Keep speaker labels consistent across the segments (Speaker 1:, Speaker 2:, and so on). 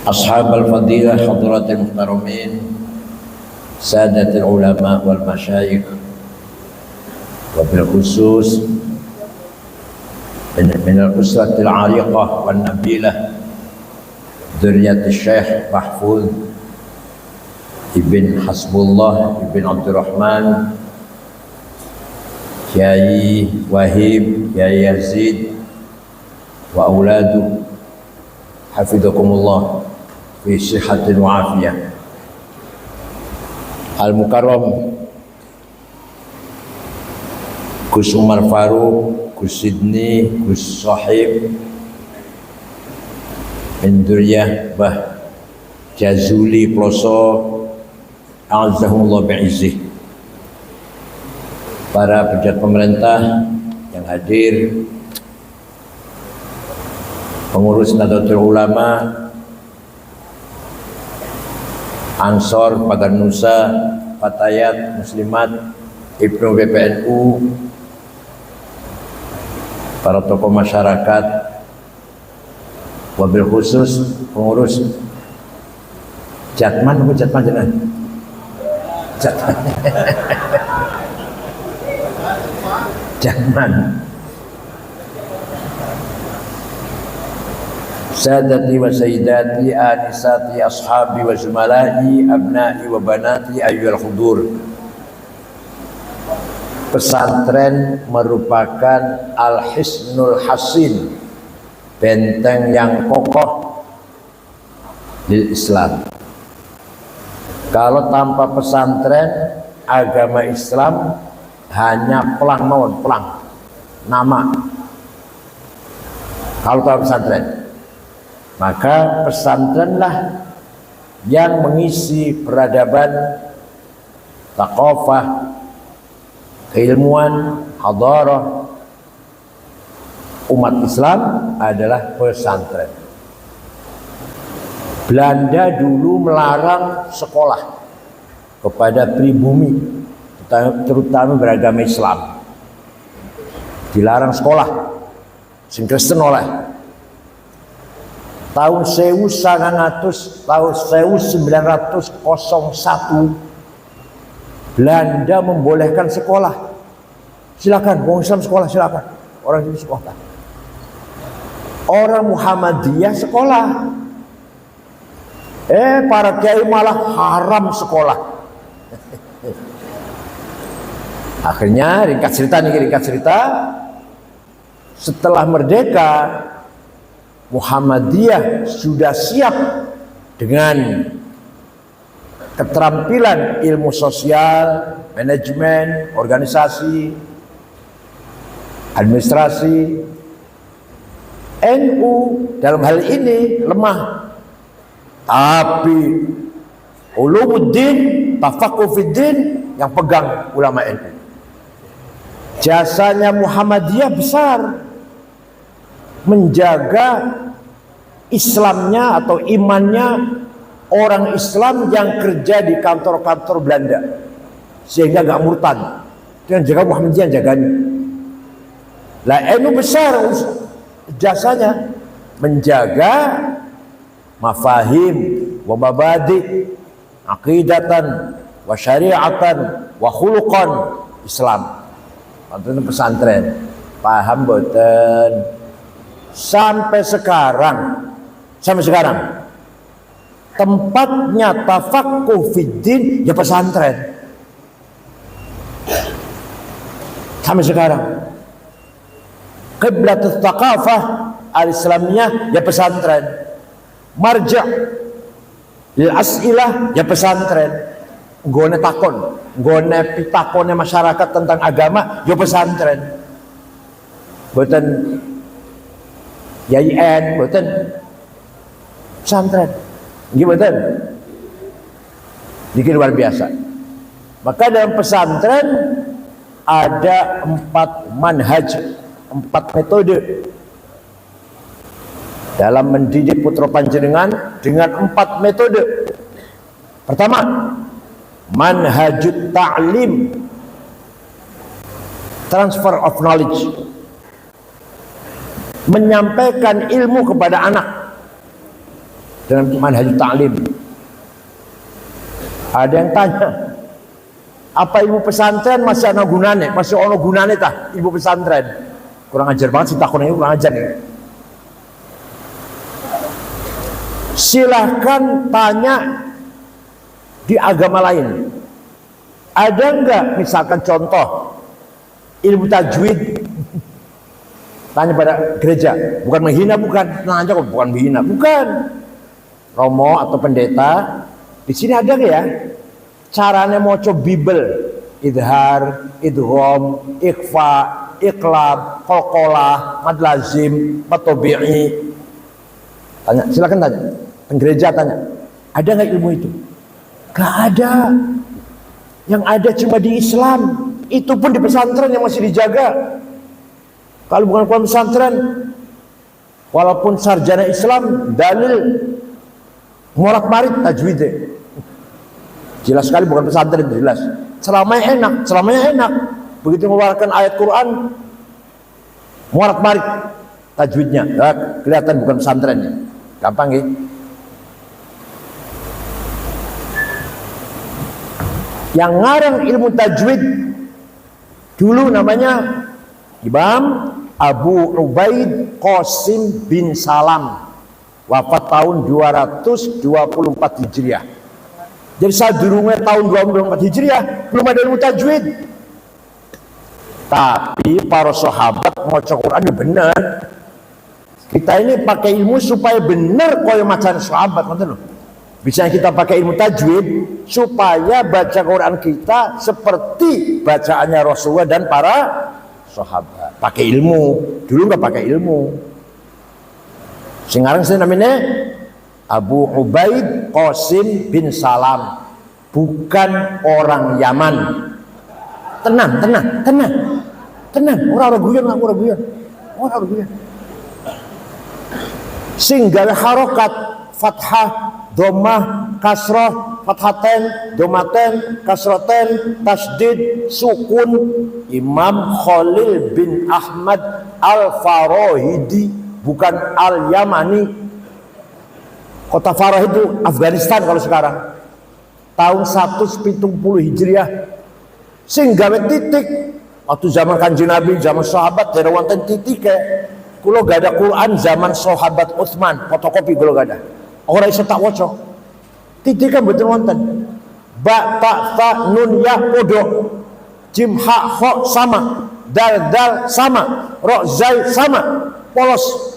Speaker 1: أصحاب الفضيلة حضرات المحترمين سادة العلماء والمشايخ وبالخصوص من الأسرة العريقة والنبيلة ذرية الشيخ محفوظ ابن حسب الله ابن عبد الرحمن Kiai Wahib, Kiai Yazid wa auladu hafizakumullah fi sihatin wa afiyah. Al-Mukarram Gus Umar Faruq, Gus Sidni, Gus Sohib Induriyah Bah Jazuli Ploso A'azzahumullah bi'izzih. Para pejabat pemerintah yang hadir, pengurus Nahdlatul Ulama, Ansor, Pagar Nusa, Fatayat, Muslimat, Ibnu PPNU, para tokoh masyarakat, wabil khusus pengurus Jatman, Jatman. Jangan. Sadati wa sayyidati anisati ashabi wa zumalai abnai wa banati ayyul hudur. Pesantren merupakan al-hisnul hasin, benteng yang kokoh di Islam. Kalau tanpa pesantren, agama Islam hanya pelang nama. Kalau tahu pesantren, maka pesantrenlah yang mengisi peradaban, thaqafah, keilmuan, hadarah umat Islam adalah pesantren. Belanda dulu melarang sekolah kepada pribumi, terutama beragama Islam, dilarang sekolah sing Kristen oleh tahun 1901 Belanda membolehkan sekolah. Silakan orang Islam sekolah, silakan orang Islam sekolah. Orang Muhammadiyah sekolah, para kiai malah haram sekolah. Akhirnya ringkas cerita, setelah merdeka Muhammadiyah sudah siap dengan keterampilan ilmu sosial, manajemen, organisasi, administrasi. NU dalam hal ini lemah, tapi ulumuddin, tafaqquh fiddin yang pegang ulama NU. Jasanya Muhammadiyah besar menjaga Islamnya atau imannya orang Islam yang kerja di kantor-kantor Belanda sehingga gak murtad. Dan jaga Muhammadiyah jaganya. Lah NU besar jasanya menjaga mafahim wa mabadi aqidatan wa syariatan wa khuluqan Islam. Itu pesantren, paham boten? Sampai sekarang tempatnya tafaqquh fiddin ya pesantren. Sampai sekarang qiblatul thaqafah al-islamiyah ya pesantren, marja' lil as'ilah ya pesantren. Nggone takon, nggone pitakone masyarakat tentang agama, yo pesantren. Boten YIN, boten pesantren. Nggih boten. Niki luar biasa. Maka dalam pesantren ada 4 manhaj, 4 metode dalam mendidik putra panjenengan dengan 4 metode. Pertama, manhajut ta'lim, transfer of knowledge, menyampaikan ilmu kepada anak. dalam manhaj ta'lim. Ada yang tanya, apa ilmu pesantren masih ana gunane? Masih ono gunane tah ilmu pesantren? Kurang ajar banget sih takonnya, kurang ajar ya. Silahkan tanya di agama lain. Ada enggak misalkan contoh ilmu tajwid? Tanya pada gereja, bukan menghina, bukan nanya kok, bukan menghina, bukan. Romo atau pendeta, di sini ada nggak ya caranya moco Bible, idhar, idgham, ikhfa, iqlab, qalqalah, mad lazim, mad tabi'i. Tanya, silakan tanya. Gereja tanya, ada nggak ilmu itu? Gak ada. Yang ada cuma di Islam. Itu pun di pesantren yang masih dijaga. Kalau bukan Quran pesantren, walaupun sarjana Islam, dalil morak-marik tajwid. Jelas sekali bukan pesantren, jelas. Ceramahnya enak. Begitu mengeluarkan ayat Quran, morak-marik tajwidnya. Nah, kelihatan bukan pesantrennya. Gampang ya. Yang ngarang ilmu tajwid dulu namanya Imam Abu Ubaid Qasim bin Salam, wafat tahun 224 Hijriah. Jadi saat durungnya tahun 224 Hijriah belum ada ilmu tajwid. Tapi para sahabat maca Quran bener. Kita ini pakai ilmu supaya bener koyo macam sahabat, ngoten lho. Bisa kita pakai ilmu tajwid supaya baca Quran kita seperti bacaannya Rasulullah dan para sahabat. Pakai ilmu, dulu nggak pakai ilmu. Sekarang saya namanya Abu Ubaid Qasim bin Salam, bukan orang Yaman. Tenang. Orang guyon. Sing gawe harokat fathah, dhammah, kasrah, fathaten, dhammaten, kasraten, tasdid, sukun. Imam Khalil bin Ahmad Al-Farahidi, bukan Al-Yamani. Kota Farah itu Afghanistan kalau sekarang. Tahun 170 Hijriah. Sing gawe titik waktu zaman Kanjeng Nabi, zaman sahabat dari wonten titik kulo gak ada Quran zaman sahabat Utsman, fotokopi kulo gak ada. Orang iso tak waca. Titik kan betul wonten. Ba ta ta nun ya podo. Jim ha kha sama. Dal dal sama. Ro zai sama. Polos.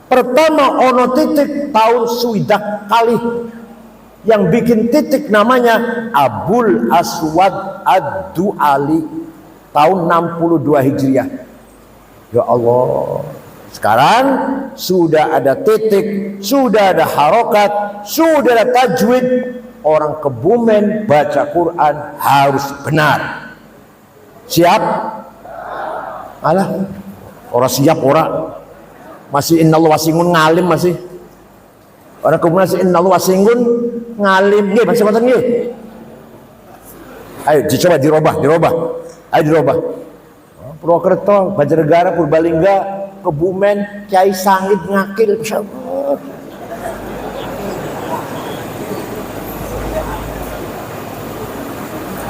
Speaker 1: Pertama ono titik tahun swidak kali. Yang bikin titik namanya Abul Aswad Ad-Du'ali, tahun 62 Hijriah. Ya Allah, sekarang sudah ada titik, sudah ada harokat, sudah ada tajwid. Orang Kebumen baca Quran harus benar. Siap? Alah, orang siap orang. Masih innallahu wasingun ngalim masih. Orang Kebumen masih innallahu wasingun ngalim. Nggih, masih ngoten nggih. Ayo dicoba dirubah. Ayo dirubah. Purwokerto, Banjarnegara, Purbalingga, Kebumen, Kiai Sangit Ngakil, masyaallah.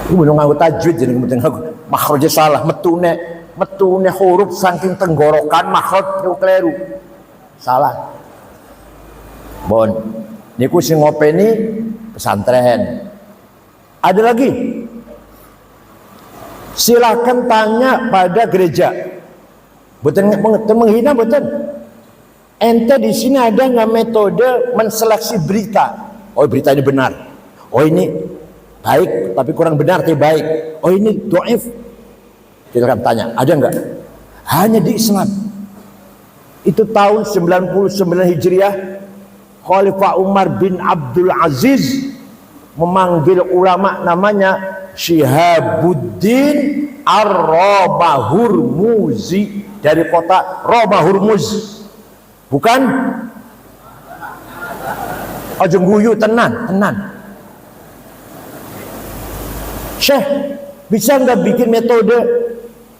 Speaker 1: Iku belum nganggo tajwid jadi penting aku. Makhrajnya salah, metune huruf saking tenggorokan makhraj kleru. Salah. Bon, niku sing ngopeni pesantren. Ada lagi. Silakan tanya pada gereja. Betul menghina betul. Ente di sini ada nggak metode menseleksi berita? Oh berita ini benar. Oh ini baik tapi kurang benar tapi baik. Oh ini dhaif. Silakan tanya. Ada nggak? Hanya di Islam. Itu tahun 99 Hijriah. Khalifah Umar bin Abdul Aziz memanggil ulama namanya Syihabuddin Ar-Romahurmuzi dari kota Romahurmuz. Bukan aja guyu, tenan. Syekh, bisa nggak bikin metode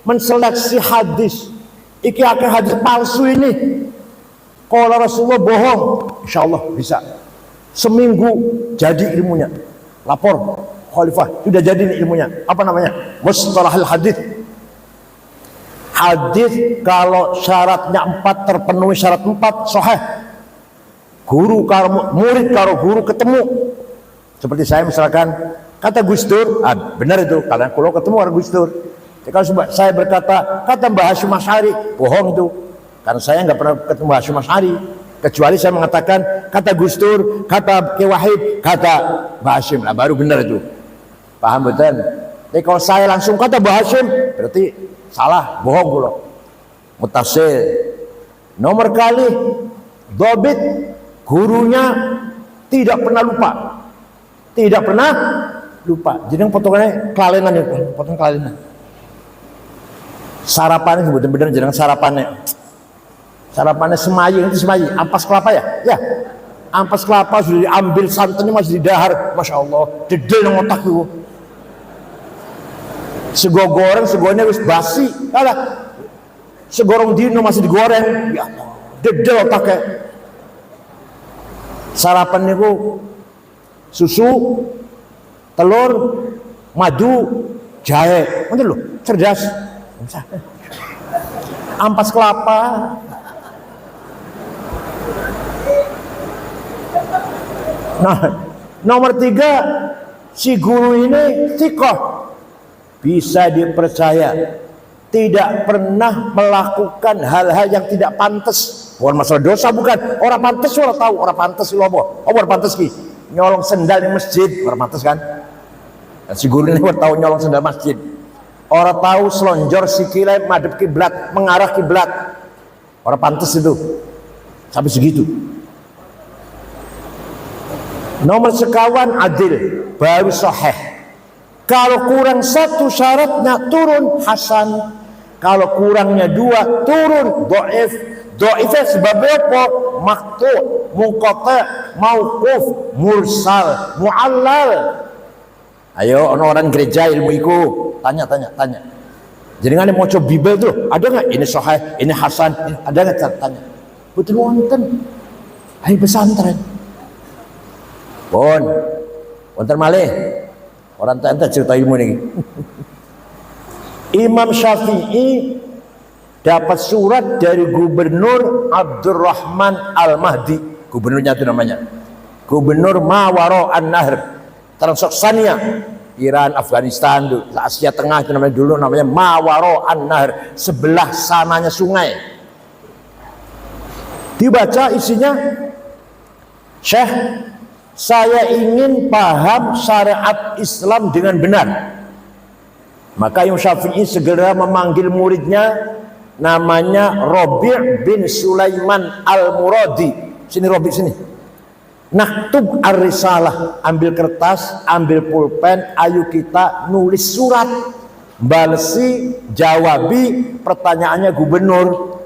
Speaker 1: menseleksi hadis? Iki akeh hadis palsu ini. Kalau Rasulullah bohong, insya Allah bisa. Seminggu jadi ilmunya. Lapor khalifah, sudah jadi nih ilmunya. Apa namanya? Mustalahul hadis. Hadis kalau syaratnya 4 terpenuhi syarat 4 sahih. Guru karo murid karo guru ketemu. Seperti saya misalkan kata Gus Dur, benar itu karena kalau ketemu orang Gus Dur. Kalau saya berkata kata Mbah Hasyim Asy'ari, bohong itu. Karena saya nggak pernah ketemu Mbah Hasyim Asy'ari. Kecuali saya mengatakan kata Gus Dur, kata Ki Wahid, kata Mbah Hasyim, nah baru benar itu. Paham betul? Tapi kalau saya langsung kata Mbah Hasyim, berarti salah, bohong pula. Mutasil. Nomor kali dobit gurunya tidak pernah lupa. Tidak pernah lupa. Jadi yang potongannya kelalenan itu, potong kelalenan. Sarapannya sebutin bener jangan sarapannya. Sarapannya semayi, itu semayi, ampas kelapa ya? Ya. Ampas kelapa sudah diambil santannya masih di dahar. Masya Allah, dedel yang otak itu. Sego goreng, segonya wis basi. Kalah. Segorong dino masih digoreng. Ya Allah, dedel otaknya. Sarapan niku susu, telur, madu, jahe. Nanti loh, cerdas. Ampas kelapa. Nah, nomor 3, si guru ini thiqah, bisa dipercaya, tidak pernah melakukan hal-hal yang tidak pantas. Bukan masalah dosa, bukan. Orang pantas orang tahu, orang pantas sih lobo. Orang pantas ki nyolong sendal di masjid, orang pantas kan? Dan si guru ini orang tahu nyolong sendal masjid. Orang tahu selonjor sikile madhep kiblat, mengarah kiblat. Orang pantas itu. Sampai segitu. Nomor sekawan adil, baru sahih. Kalau kurang 1 syaratnya turun hasan. Kalau kurangnya 2 turun dhaif. Dhaifnya sebabnya apa? Maqtu, munqati, mauquf, mursal, muallal. Ayo orang gereja ilmu iku tanya. Jadi kan mau coba Bible tuh, ada nggak ini sahih, ini hasan, ada nggak tanya? Betul wonten. Hai pesantren. Wonten malih. Orang tak cerita ilmu ini. Imam Syafi'i dapat surat dari Gubernur Abdurrahman Al-Mahdi. Gubernurnya itu namanya. Gubernur Mawaro An-Nahr. Transoksania, Iran, Afghanistan, Asia Tengah itu namanya dulu namanya Mawaro An-Nahr, sebelah sananya sungai. Dibaca isinya, Syekh, saya ingin paham syariat Islam dengan benar. Maka Imam Syafi'i segera memanggil muridnya, namanya Rabi' bin Sulaiman Al-Muradi. Sini Rabi' sini. Naktub ar-risalah, ambil kertas, ambil pulpen, ayo kita nulis surat, balesi, jawabi pertanyaannya gubernur.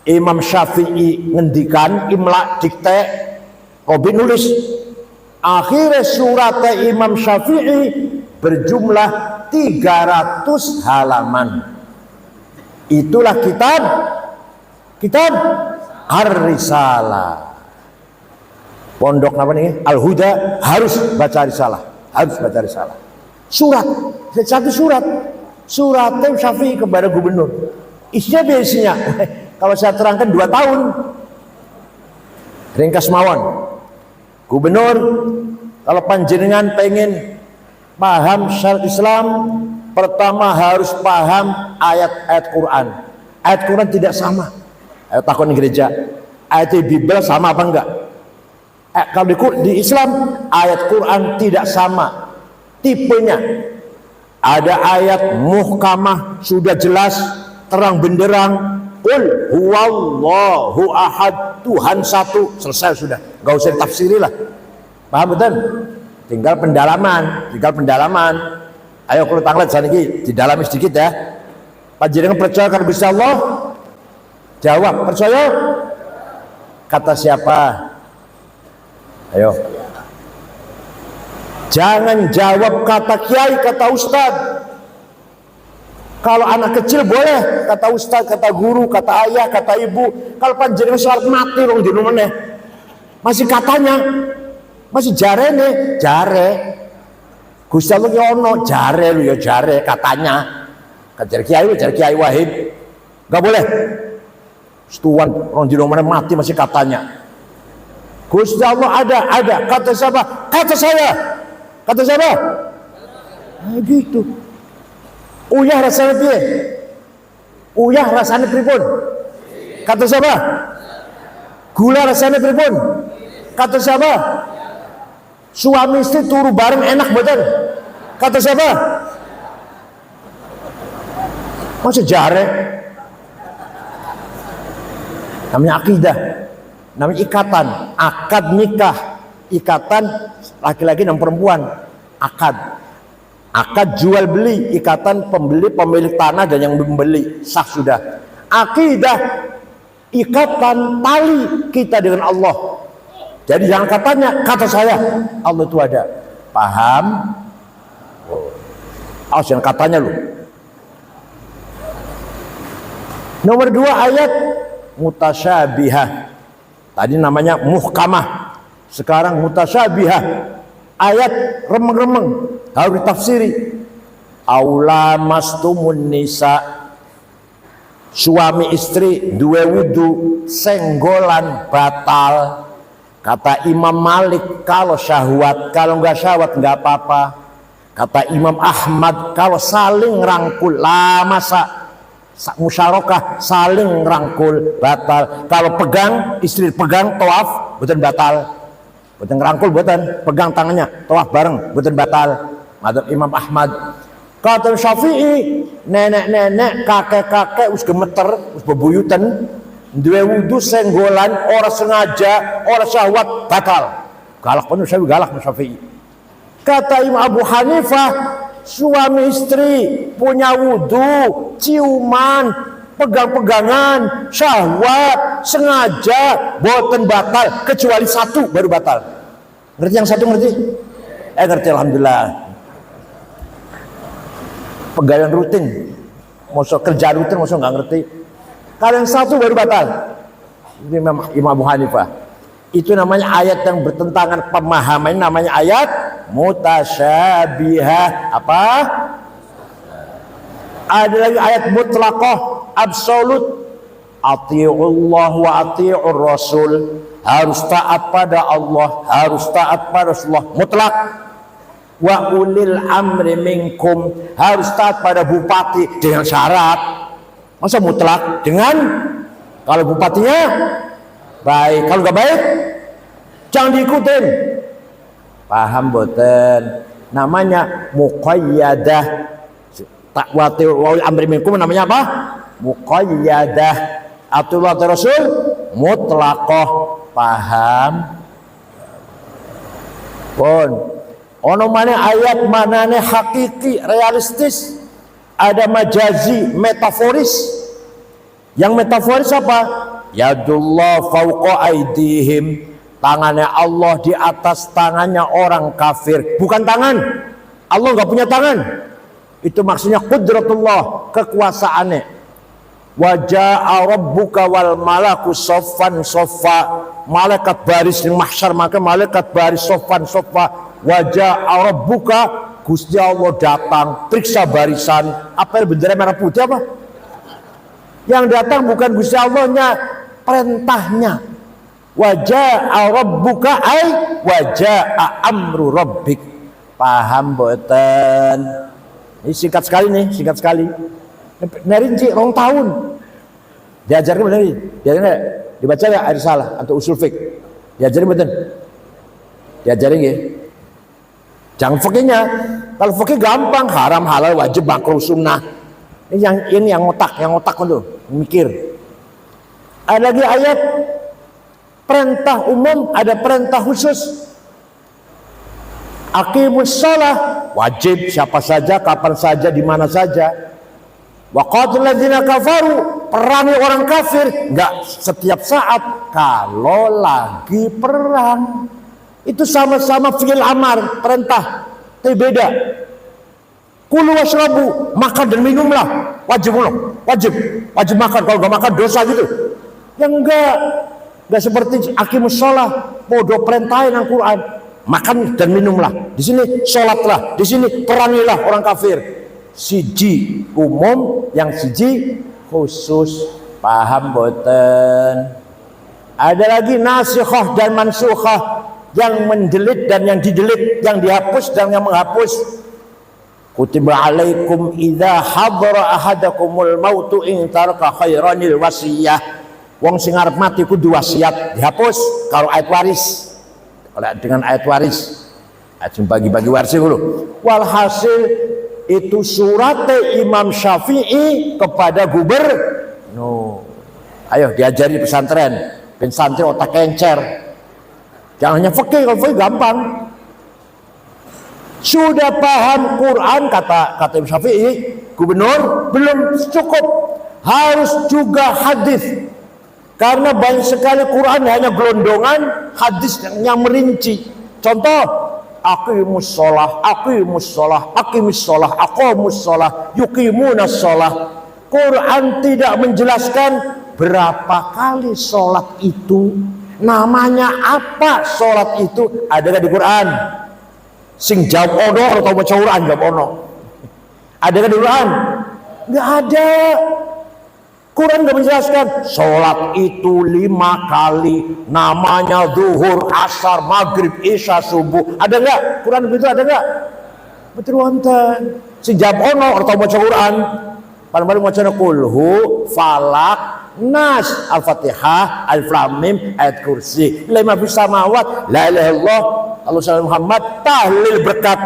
Speaker 1: Imam Syafi'i ngendikan, imla dikte, Rabi' nulis. Akhirnya suratnya Imam Syafi'i berjumlah 300 halaman. Itulah kitab Ar-Risalah. Pondok apa nih? Al-Huda harus baca risalah, Surat, satu surat. Suratnya Syafi'i kepada gubernur. Isinya biasanya, kalau saya terangkan 2 tahun. Ringkas mawon. Gubernur, kalau panjenengan pengen paham syariat Islam, pertama harus paham ayat-ayat Quran. Ayat Quran tidak sama. Ayo takon di gereja, ayat di Bible sama apa enggak? Kalau di Islam ayat Quran tidak sama tipenya. Ada ayat muhkamah sudah jelas terang benderang, qul huwallahu ahad, Tuhan satu, selesai sudah, nggak usah ditafsiri lah. Paham betul? Tinggal pendalaman. Ayo kalau tanglet sana ini didalami sedikit ya. Panjenengan percaya kalau bisa Allah? Jawab, percaya? Kata siapa? Ayo. Jangan jawab kata kiai, kata ustad. Kalau anak kecil boleh, kata ustaz, kata guru, kata ayah, kata ibu. Kalau panjenengan sholat mati rong dino meneh. Masih katanya, masih jare nih, jare. Gusti Allah ya ono, jare lu ya jare katanya. Jare Kiai Wahid. Enggak boleh. Setuan rong dino meneh mati masih katanya. Gusti Allah ada. Kata siapa? Kata saya. Kata siapa? Nah, gitu. Uyah rasanya piye? Uyah rasanya pripun? Kata siapa? Gula rasanya pripun? Kata siapa? Suami istri turu bareng enak mboten? Kata siapa? Masih jare. Namanya akidah. Namanya ikatan, akad nikah, ikatan laki-laki dan perempuan, akad jual beli, ikatan pemilik tanah dan yang membeli, sah sudah. Akidah, ikatan tali kita dengan Allah. Jadi jangan katanya, kata saya, Allah itu ada. Paham? Oh, jangan katanya lu. Nomor 2 ayat mutasyabihah. Tadi namanya muhkamah, sekarang mutasyabihah. Ayat remeng-remeng harus ditafsiri. Aula mastumun nisa, suami istri duwe wudu senggolan batal. Kata Imam Malik kalau syahwat, kalau nggak syahwat nggak apa-apa. Kata Imam Ahmad kalau saling rangkul lama musyarakah saling rangkul batal. Kalau pegang, istri pegang tawaf bukan batal. Bukan rangkul bukan, pegang tangannya tawaf bareng bukan batal. Madzhab Imam Ahmad. Kata Syafi'i, nenek-nenek, kakek-kakek us gemeter, us bebuyutan, duwe wudu senggolan ora sengaja, ora syahwat batal. Galak penuh saya galak Syafi'i. Kata Imam Abu Hanifah, suami istri punya wudu, ciuman, pegang-pegangan, syahwat, sengaja, boten batal, kecuali satu baru batal. Ngerti yang satu ngerti? Ngerti alhamdulillah. Pegawai rutin, mosok kerja rutin, mosok nggak ngerti. Kalau yang satu baru batal. Ini Imam Abu Hanifah. Itu namanya ayat yang bertentangan pemahaman, namanya ayat mutasyabihah. Apa? Ada lagi ayat mutlaqah, absolut. Ati'ullah wa ati'ur rasul. Harus taat pada Allah, harus taat pada Rasulullah, mutlak. Wa ulil amri minkum, harus taat pada bupati dengan syarat. Masa mutlak? Dengan kalau bupatinya baik, kalau nggak baik jangan diikutin. Paham boten? Namanya muqayyadah. Takwati wa amri minkum namanya apa? Muqayyadah. Atullah Rasul mutlaqah. Paham? Pun ono mana ayat manane hakiki realistis, ada majazi metaforis. Yang metaforis apa? Yadullah fauqa aidihim, tangannya Allah di atas tangannya orang kafir. Bukan tangan, Allah nggak punya tangan. Itu maksudnya qudratullah, kekuasaannya. Waja'a rabbuka wal malaku soffan soffa, malaikat baris di mahsyar, maka malaikat baris soffan soffa. Waja'a rabbuka, Gusti Allah datang, periksa barisan. Apa yang bendera merah putih apa? Yang datang bukan Gusti Allahnya, perintahnya. Waja'a rabbuka ay waja'a amru rabbik. Paham boten? Ini singkat sekali nih, singkat sekali. Nerinci 2 tahun. Diajarkan benar nih. Diajarkan dibaca ya air salah atau usul fik. Diajarin betul. Diajarin ya. Jangan fikihnya. Kalau fikih gampang, haram, halal, wajib, makruh, sunnah. Ini yang otak itu mikir. Ada lagi ayat perintah umum, ada perintah khusus. Aqimus shalah, wajib siapa saja, kapan saja, di mana saja. Wa qatilul ladzina kafaru, perangi orang kafir, enggak setiap saat, kalau lagi perang. Itu sama-sama fi'il amar, perintah, tapi beda. Kulu washrabu, makan dan minumlah. Wajib makan. Kalau nggak makan dosa gitu. Yang enggak seperti aqimus shalah, podo perintahin Al-Quran. Makan dan minumlah. Di sini sholatlah, di sini perangilah orang kafir. Siji umum, yang siji khusus. Paham boten? Ada lagi nasikhah dan mansukhah, yang mendelit dan yang didelit, yang dihapus dan yang menghapus. Kutiba alaikum idza hadara ahadakumul mautu in taraka khairanil wasiyah. Wong sing arep mati kudu wasiat, dihapus kalau ayat waris. Kalau dengan ayat waris, ajeng bagi-bagi waris dulu. Walhasil itu surat Imam Syafi'i kepada gubernur. Ayo diajari pesantren, ben santri otak kencer. Jangan hanya fikih, kalau fikih gampang. Sudah paham Quran, kata Imam Syafi'i, gubernur, belum cukup, harus juga hadis. Karena banyak sekali Quran hanya gelondongan, hadis yang merinci. Contoh, aqimus shalah, aqamus shalah, yuqimunas shalah. Quran tidak menjelaskan berapa kali sholat itu, namanya apa sholat itu, ada di Quran? Sing jawab ono atau baca Quran jawab ono. Ada kan di Quran? Nggak ada. Quran nggak menjelaskan sholat itu 5 kali, namanya zuhur, asar, maghrib, isya, subuh. Ada nggak? Quran begitu ada nggak? Betul wonten. Sing jawab ono atau baca Quran. Paling maca kulhu, falak, nas, al-fatihah, al-flamim, ayat kursi, lima bis samawat, la ilaha illallah, Allah sallallahu Muhammad, tahlil berkat.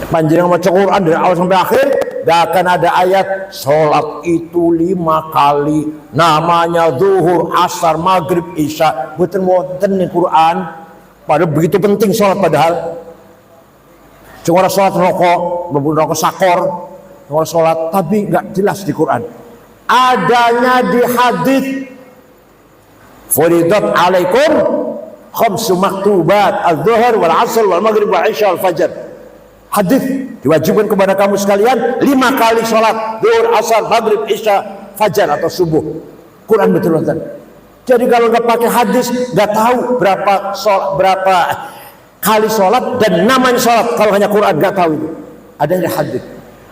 Speaker 1: Panjenengan maca Quran dari awal sampai akhir, gak akan ada ayat sholat itu 5 kali, namanya zuhur, asar, maghrib, isya. Betul wonten ning Quran. Padahal begitu penting sholat padahal. Cuma sholat rokok sakor, sholat, tapi nggak jelas di Quran. Adanya di hadis. Furidat alaikum khamsu maktubat az-zuhur wal asr wal maghrib wal isya wal fajr. Hadis diwajibkan kepada kamu sekalian 5 kali sholat zuhur, asar, maghrib, isya, fajar atau subuh. Quran betul betul. Jadi kalau nggak pakai hadis nggak tahu berapa kali sholat dan namanya sholat. Kalau hanya Quran nggak tahu itu. Adanya hadis.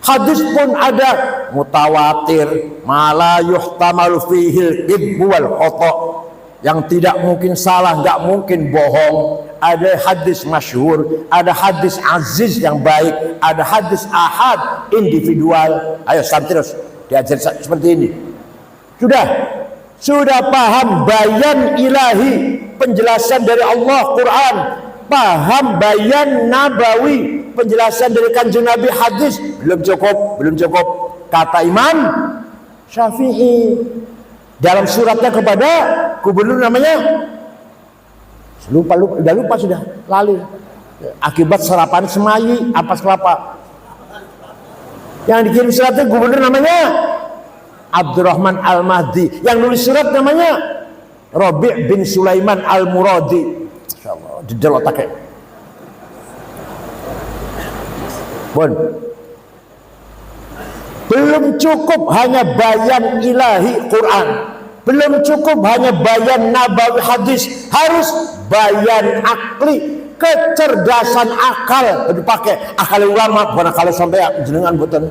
Speaker 1: Hadis pun ada mutawatir, mala yuhtamalu fihil ibbu wal khata, yang tidak mungkin salah, nggak mungkin bohong. Ada hadis masyhur, ada hadis aziz yang baik, ada hadis ahad individual. Ayo terus diajar seperti ini. Sudah paham bayan ilahi, penjelasan dari Allah Quran. Paham bayan nabawi, penjelasan dari kanjeng Nabi hadis, belum cukup. Kata Imam Syafi'i dalam suratnya kepada gubernur namanya lupa sudah lali, akibat sarapan semayi ampas kelapa. Yang dikirim suratnya gubernur namanya Abdurrahman Al-Mahdi, yang nulis surat namanya Rabi' bin Sulaiman Al-Muradi. Insyaallah di dalam otaknya. Belum cukup hanya bayan ilahi Quran, belum cukup hanya bayan nabawi hadis, harus bayan akli, kecerdasan akal. Dipakai akal ulama, bukan akal sampai jenengan boten.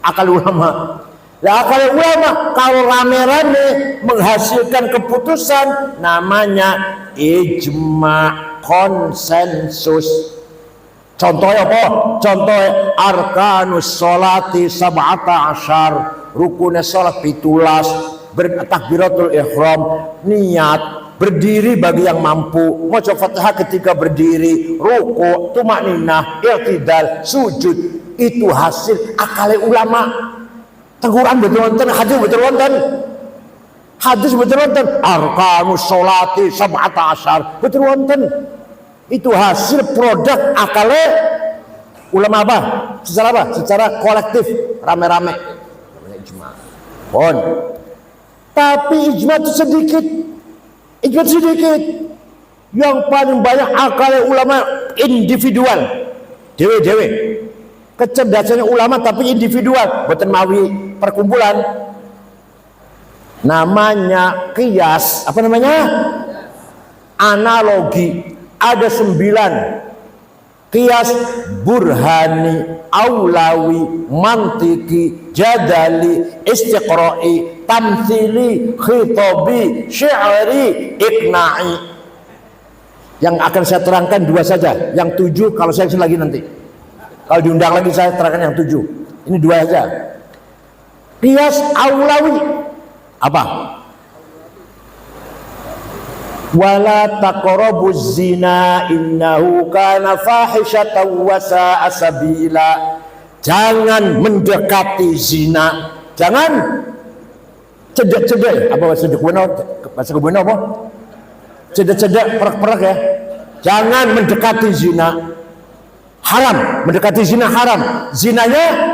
Speaker 1: Akal ulama. Lah akal ulama kalau rame-rame menghasilkan keputusan namanya ijma, konsensus. Contohnya apa? Contohnya arkanus sholati sab'ata asyar, rukunnya sholat 17, takbiratul ihram, niat, berdiri bagi yang mampu, maca Fatihah ketika berdiri, ruku, tumakninah, i'tidal, sujud. Itu hasil akal ulama. Quran betul wonten, hadis betul wonten. Hadis betul wonten, arkanus sholati sab'ata asyar, betul wonten. Itu hasil produk akale ulama apa? Secara kolektif, rame-rame. Ijma. Tapi ijma itu sedikit. Yang paling banyak akal ulama individual, dewe-dewe. Kecerdasannya ulama tapi individual, boten mawi perkumpulan. Namanya qiyas, apa namanya? Analogi. Ada 9. Qiyas burhani, aulawi, mantiki, jadali, istiqra'i, tamthili, khitabi, syi'ri, iqna'i. Yang akan saya terangkan 2 saja, yang 7 kalau saya lagi nanti. Kalau diundang lagi saya terangkan yang 7. Ini 2 saja. Qiyas aulawi apa? Wala taqrabuz zina innahu kana fahishatan wa sa'a sabila. Jangan mendekati zina. Jangan cedek-cedek. Apa bahasa Kuno? Bahasa Kuno apa? Cedek-cedek, perak-perak ya. Jangan mendekati zina. Haram, mendekati zina haram. Zinanya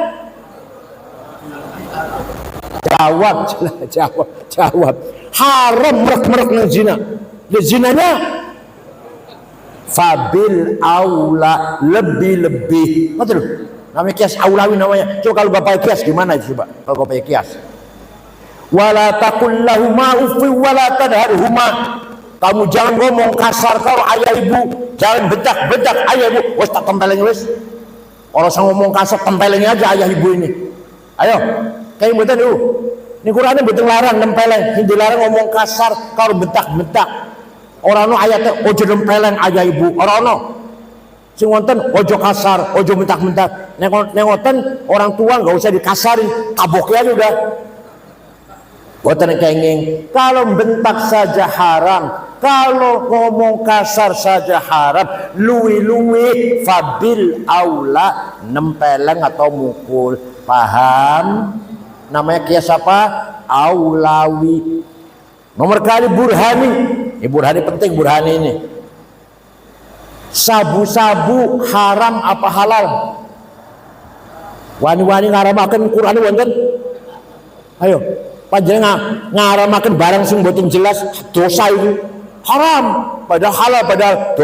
Speaker 1: jawab. Haram merek-merek ng zina. Ya zinanya fabil aula, lebih-lebih. Betul. Namanya kias aulawi namanya. Coba kalau Bapak kias gimana itu coba? Kalau Bapak kias. Wala taqul lahuma uffi wala tadharhuma. Kamu jangan ngomong kasar kalau ayah ibu, jangan bedak ayah ibu. Wes tak tempeleng wes. Orang sang ngomong kasar tempeleng aja ayah ibu ini. Ayo, kayak mboten dulu. Ini Qur'ane mboten larang nempeleng, hindi larang ngomong kasar kalau bedak. Orang no ayatnya ojo nempeleng ayah ibu. Orang no sing wonten ojo kasar, ojo bentak. Nengoten orang tua nggak usah dikasarin, taboknya aja udah. Boten kenging. Kalau bentak saja haram, kalau ngomong kasar saja haram, luwi fabil aula nempeleng atau mukul. Paham? Namanya kias apa? Aulawi. Nomor kali burhani. Ini burhani penting, burhani ini. Sabu-sabu haram apa halal? Wani-wani ngaramaken Qur'an wonten? Ayo, panjenengan ngaramaken barang sing mboten jelas dosa itu haram, padahal halal padahal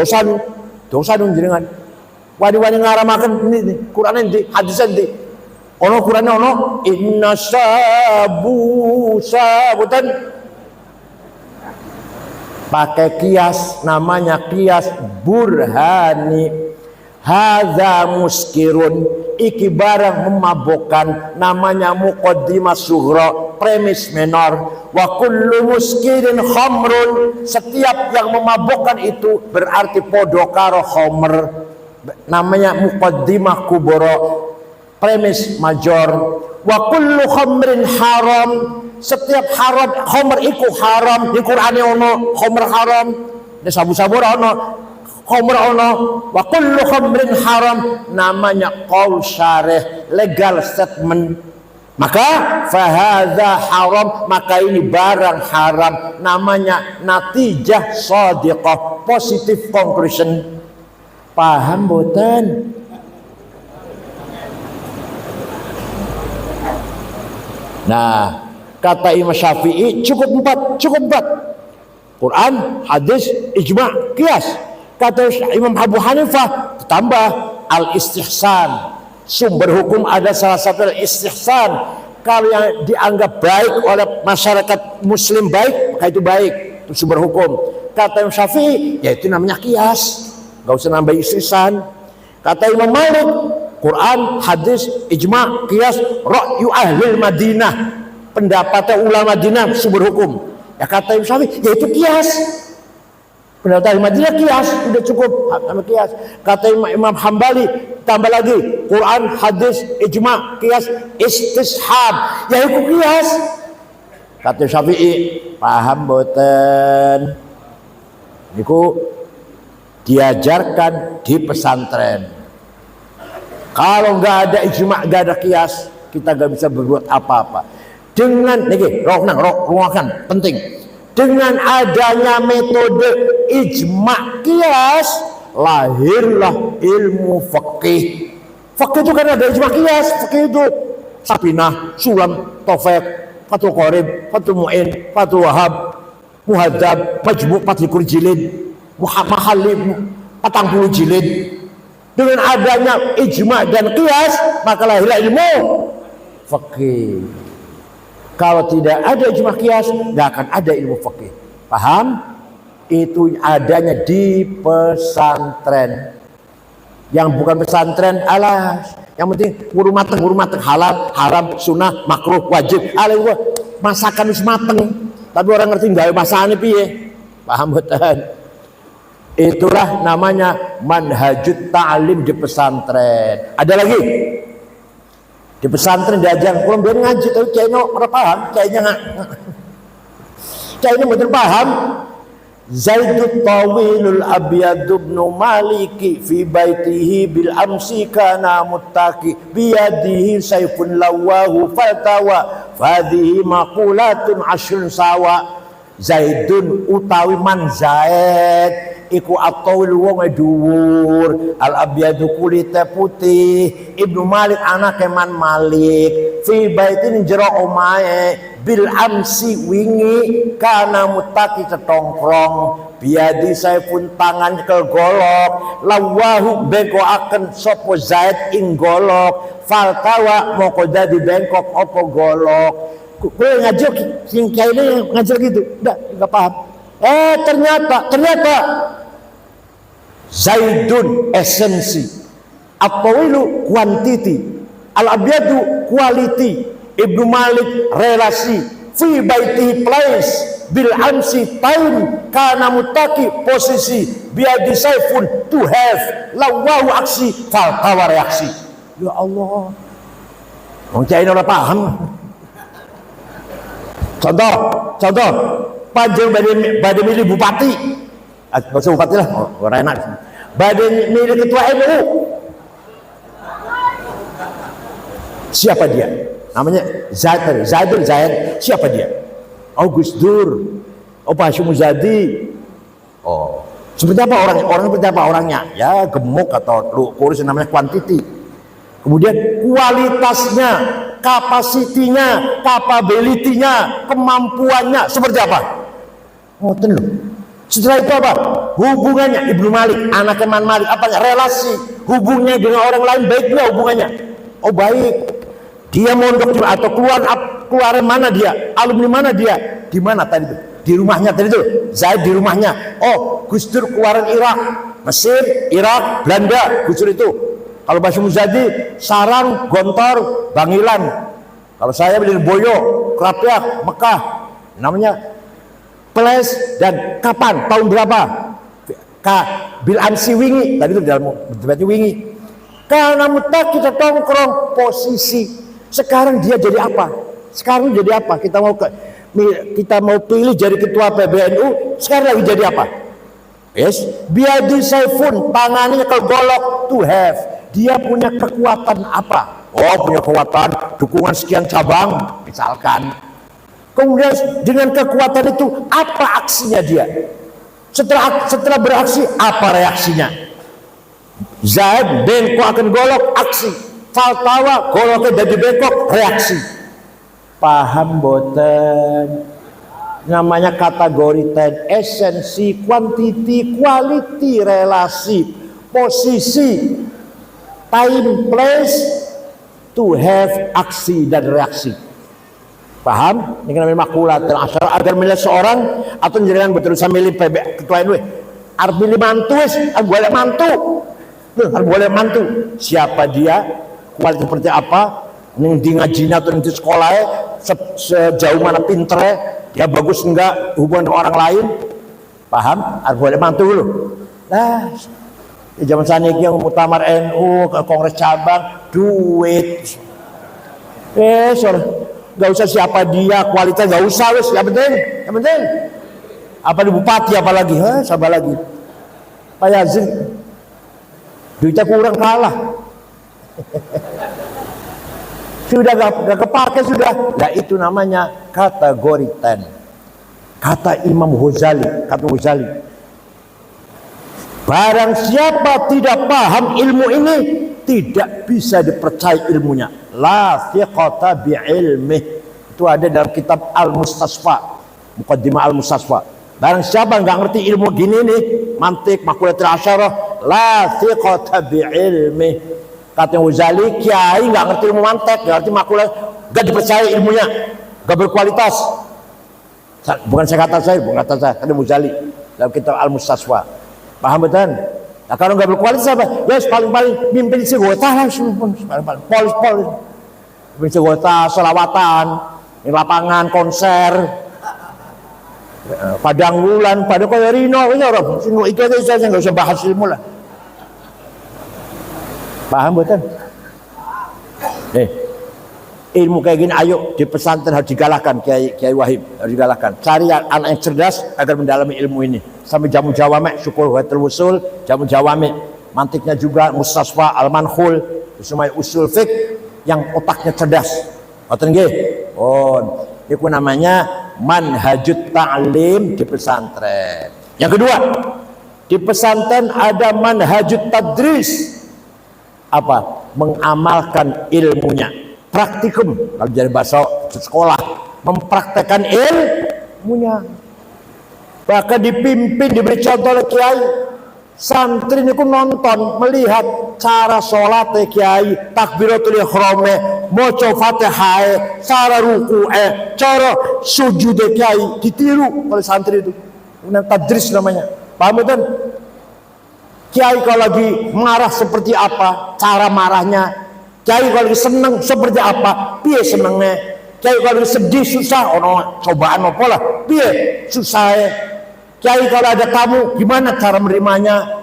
Speaker 1: dosa jenengan. Wani-wani ngaramaken ini Qur'an ini, hadis ini. Ono Qur'an ono inna sabutan pakai kias, namanya kias burhani. Hadza muskirun, iki barang memabukkan, namanya muqaddimah sughra, premis menor. Wa kullu muskirin khamrun, setiap yang memabukkan itu berarti podo karo khamr, namanya muqaddimah kubra, premis major. Wa kullu khamrin haram, setiap haram khamr iku haram. Di Qur'ane ono khamr haram, di sabu-sabu ono khamr ono. Wa kullu khamrin haram, namanya qaul syarih, legal statement. Maka fahadha haram, maka ini barang haram, namanya natijah shadiqah, positive conclusion. Paham boten? Nah, kata Imam Syafi'i cukup 4. Quran, hadis, ijma', qiyas. Kata Imam Abu Hanifah tambah al-istihsan. Sumber hukum ada salah satu al-istihsan. Kalau yang dianggap baik oleh masyarakat muslim baik, maka itu baik, itu sumber hukum. Kata Imam Syafi'i, yaitu namanya qiyas. Gak usah nambah istihsan. Kata Imam Malik, Quran, hadis, ijma', qiyas, ra'yu ahlil Madinah, pendapatnya ulama Madinah, sumber hukum. Ya kata Imam Syafi'i, yaitu qiyas. Pendapat Madinah qiyas, sudah cukup sama qiyas. Kata Imam Hambali, tambah lagi Quran, hadis, ijma', qiyas, istishab, yaitu qiyas. Kata Syafi'i, paham boten? Niku diajarkan di pesantren. Kalau nggak ada ijma', nggak ada qiyas, kita nggak bisa berbuat apa-apa. Dengan niki, ruangkan penting. Dengan adanya metode ijma' qiyas, lahirlah ilmu fikih. Fikih itu kan ada ijma' qiyas. Fikih itu Sabinah, Sulam, Taufik, Fathul Qorib, Fathul Mu'in, Fathul Wahab, Muhadzab, Majmu', Fathul Jilid, Mahali, 40 jilid. Dengan adanya ijma dan qiyas, maka lahirlah ilmu fikih. Kalau tidak ada ijma qiyas, nggak akan ada ilmu fikih. Paham? Itu adanya di pesantren. Yang bukan pesantren, alas. Yang penting guru mateng, halal, haram, sunnah, makruh, wajib. Alah gua masakan wis mateng, tapi orang ngerti gawe masakane piye. Paham betul? Itulah namanya manhajut ta'lim di pesantren. Ada lagi di pesantren diajar kalau biar ngaji, tapi kayaknya orang paham, kayaknya betul paham. Zaidut tawilul abyadu ibnu maliki fi baitihi bil amsi kana muttaqi biyadihi sayfun lawahu faltawa fadhihi maqulatun ashrun sawa. Zaidun utawi man Zaid iku atawil wong dhuwur, al abyadu kulite putih, Ibnu Malik anake man Malik, fi baitin jero omahe bil amsi wingi kana mutaki tetongkrong, biadi saifun tangan ke golok, lawahu bengkokaken sapa Zaid ing golok, faltawa moko dadi bengkok apa golok. Kowe ngajar sing kayak ngajar gitu, enggak paham. Ternyata Zaidun esensi, at-tawilu quantity, al-abyadu quality, Ibnu Malik relasi, fi baiti place, bil amsi time, kana mutaki posisi, biadi saifun to have, lawahu aksi, faltawa reaksi. Ya Allah, wong cai ora paham. Contoh, panjang badai milih bupati, nggak usah bupati lah, orang enak. Badai milih ketua MU, siapa dia? Namanya Zaid. Siapa dia? Oh Gus Dur, oh Pak Hashim Muzadi. Oh, seperti apa orang seperti apa orangnya? Ya gemuk atau kurus, namanya quantity. Kemudian kualitasnya, kapasitinya, capability-nya, kemampuannya seperti apa? Ngoten lho. Setelah itu apa? Hubungannya Ibnu Malik, anak Man Malik, apa relasi hubungnya dengan orang lain baik nggak hubungannya? Oh baik. Dia mondok atau keluar mana dia? Alumni mana dia? Di mana tadi itu? Di rumahnya tadi itu. Zaid di rumahnya. Oh, Gus Dur keluaran Irak, Mesir, Irak, Belanda, Gus Dur itu. Kalau Pak Hashim Muzadi, Sarang, Gontor, Bangilan. Kalau saya beli Boyo, Krapyak, Mekah. Namanya place dan kapan, tahun berapa? Bil amsi wingi, tadi itu dalam berarti wingi. Karena mutak kita tongkrong posisi. Sekarang dia jadi apa? Sekarang jadi apa? Kita mau pilih jadi ketua PBNU. Sekarang lagi jadi apa? Yes, biadi saifun, tangannya ke golok to have. Dia punya kekuatan apa? Oh, punya kekuatan dukungan sekian cabang, misalkan. Kemudian dengan kekuatan itu apa aksinya dia? Setelah beraksi apa reaksinya? Zaid bengkok akan golok aksi, faltawa goloknya jadi bengkok reaksi. Paham boten? Namanya kategori ten, esensi, quantity, quality, relasi, posisi, time, place, to have aksi dan reaksi. Paham? Ini namanya makulatul asyarah. Agar milih seorang atau jenengan betul sama milih PB ketua NU. Arep milih mantu wis, boleh mantu. Harus boleh mantu. Siapa dia? Kualitas seperti apa? Ning di ngajinya atau di sekolahnya sejauh mana pinternya? Dia bagus enggak hubungan dengan orang lain? Paham? Harus boleh mantu dulu. Nah, di zaman saniki yang muktamar NU ke kongres cabang duit. Gak usah siapa dia, kualitas gak usah wes, yang penting apa di bupati apalagi, sabar lagi. Pak Yazid duitnya kurang kalah. Sudah gak kepake sudah. Nah itu namanya kategori ten. Kata Imam Ghazali, barang siapa tidak paham ilmu ini, tidak bisa dipercaya ilmunya. La thiqata bi ilmih. Itu ada dalam kitab Al-Mustasfa, Muqaddimah Al-Mustasfa. Barang siapa nggak ngerti ilmu gini nih, mantik, makulatul asyarah, la thiqata bi'ilmi. Kata Ghazali, kiai nggak ngerti ilmu mantek, nggak ngerti makulah, nggak dipercaya ilmunya, nggak berkualitas. Bukan saya kata saya, bukan kata saya, kata Ghazali dalam kitab Al-Mustasfa. Paham betul? Nah, kalau nggak berkualitas apa? Ya paling-paling mimpin segota lah, paling-paling polis. Mimpin segota, selawatan, di lapangan, konser, padang bulan, pada kaya Rino, ini orang, itu aja saya nggak usah bahas ilmu lah. Paham betul? Ilmu kayak gini, ayo di pesantren harus digalakkan, Kiai Wahib harus digalakkan. Cari anak yang cerdas agar mendalami ilmu ini. Sampai jamu jawame, syukur watul wusul, jamu jawame, mantiknya juga Mustasfa Al-Manhul, semua usul fiqh yang otaknya cerdas. Ngoten nggih? Oh, itu namanya manhajut ta'lim di pesantren. Yang kedua, di pesantren ada manhajut tadris. Apa? Mengamalkan ilmunya. Praktikum, kalau jadi bahasa sekolah, mempraktekkan ilmunya. Bahkan dipimpin, diberi contoh oleh kiai. Santri ini pun nonton, melihat cara sholat kiai, takbiratul ihram, maca Fatihah, cara ruku'e, cara sujud kiai, ditiru oleh santri itu. Ini tadris namanya. Paham betul? Kiai kalau lagi marah seperti apa, cara marahnya. Kiai kalau lagi seneng seperti apa, piye senengnya. Kiai kalau lagi sedih susah, ono cobaan apa lah, piye susahnya. Kiai kalau ada tamu, gimana cara menerimanya.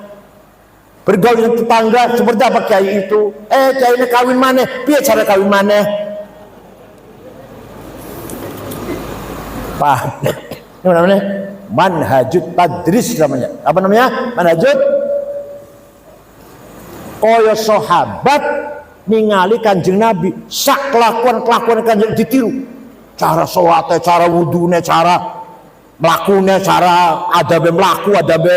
Speaker 1: Bergaul dengan tetangga, seperti apa kiai itu. Kiai ini kawin mana, piye cara kawin mana. Paham? Ini namanya manhajut tadris namanya. Apa namanya? Manhajut. Kaya sahabat ningali Kanjeng Nabi, sak kelakuan Kanjeng ditiru. Cara sholatnya, cara wudhunya, cara melakunya, cara adabe melaku, adabe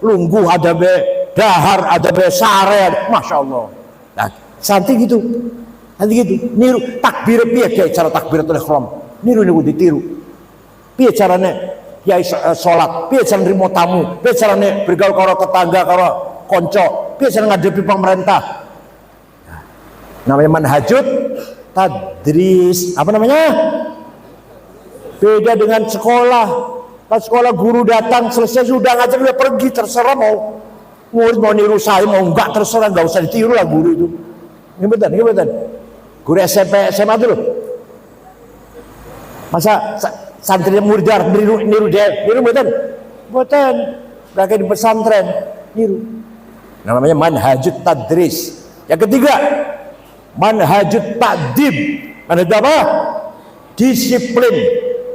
Speaker 1: lungguh, adabe dahar, adabe sare, masya Allah. Nah, santri gitu, niru takbir piye kayak cara takbiratul ihram, niru ditiru. Piye caranya kiai sholat, piye cara nerima tamu, piye caranya bergaul karo tetangga, karo konco, piye cara ngadepi pemerintah. Namanya manhajut tadris. Apa namanya? Beda dengan sekolah. Pas sekolah guru datang selesai sudah ngajar, udah pergi, terserah mau murid mau niru saya mau enggak, terserah, enggak usah ditiru lah guru itu. Ini betul. Guru SMP SMA dulu. Masa santri murid niru dia, niru betul. Mereka di pesantren niru. Namanya manhajut tadris. Yang ketiga, manhajut ta'dib. Manhajut apa? Disiplin.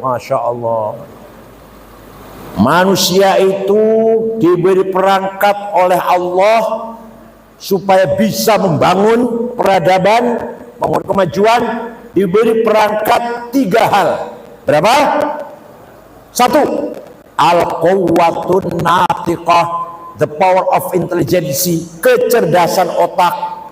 Speaker 1: Masya Allah. Manusia itu diberi perangkat oleh Allah supaya bisa membangun peradaban, membangun kemajuan. Diberi perangkat 3 hal. Berapa? 1. Al-quwwatun natiqah, the power of intelligence, kecerdasan otak.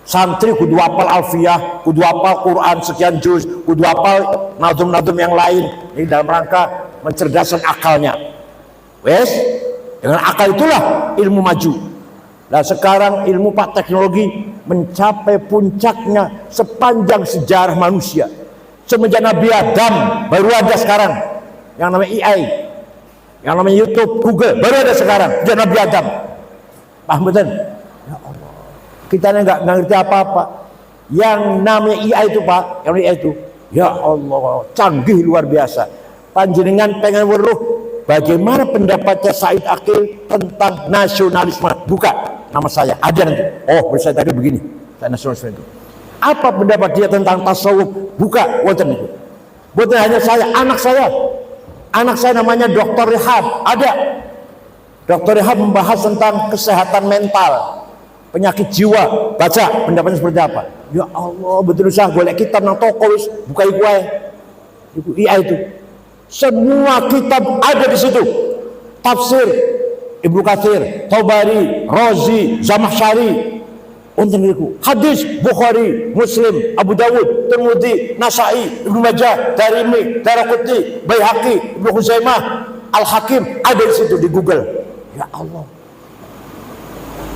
Speaker 1: Santri kudu hafal alfiyah, kudu hafal Quran sekian juz, kudu hafal nazum-nazum yang lain. Ini dalam rangka mencerdaskan akalnya. Wes, dengan akal itulah ilmu maju. Nah sekarang ilmu pak teknologi mencapai puncaknya sepanjang sejarah manusia. Semenjak Nabi Adam baru ada sekarang yang namanya AI, yang namanya YouTube, Google, baru ada sekarang. Sejak Nabi Adam. Paham betul? Ya Allah. Kita nggak ngerti apa-apa. Yang namanya AI itu Pak, yang namanya AI itu, ya Allah, canggih luar biasa. Panjenengan pengen weruh bagaimana pendapatnya Said Akil tentang nasionalisme? Buka nama saya, ada nanti. Oh, saya tadi begini, saya nasionalisme itu. Apa pendapat dia tentang tasawuf? Buka, wonten itu. Bukan hanya saya, anak saya namanya Dr. Rehab, ada. Dr. Rehab membahas tentang kesehatan mental, penyakit jiwa. Baca pendapatnya seperti apa. Ya Allah, betul usah golek kitab nang toko wis buka iku ae. Iku IA itu. Semua kitab ada di situ. Tafsir Ibnu Katsir, Tabari, Razi, Zamakhsyari. Unten niku. Hadis Bukhari, Muslim, Abu Dawud, Tirmidzi, Nasa'i, Ibnu Majah, Darimi, Daraqutni, Baihaqi, Ibnu Khuzaimah, Al-Hakim ada di situ di Google. Ya Allah.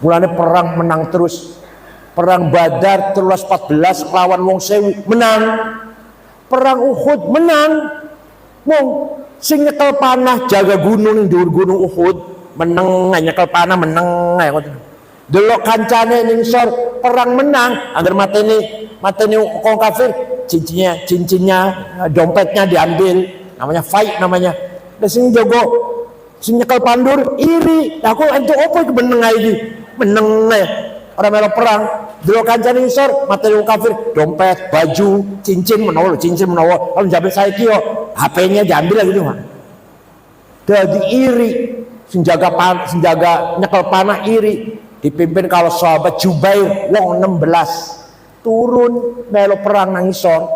Speaker 1: Mulane perang menang terus. Perang Badar 13-14 lawan wong sewu menang. Perang Uhud menang. Wong sing nyekel panah jaga gunung ning dhuwur gunung Uhud meneng nyekel panah meneng ae ngoten. Delok kancane ning sor perang menang angger mateni wong kafir cincinnya dompetnya diambil namanya fight namanya. Dan sing jogo sing nyekel pandur iri. Aku entuk opo iki meneng ae iki? Meneng ae. Ora melu perang. Delok kancane ning sor mateni wong kafir dompet, baju, cincin menawa. Kalau jabe saiki yo HP-nya diambil lagi tuh. Jadi iri, senjaga nyekel panah iri, dipimpin kalau sahabat Jubair wong 16 turun melo perang nang isor.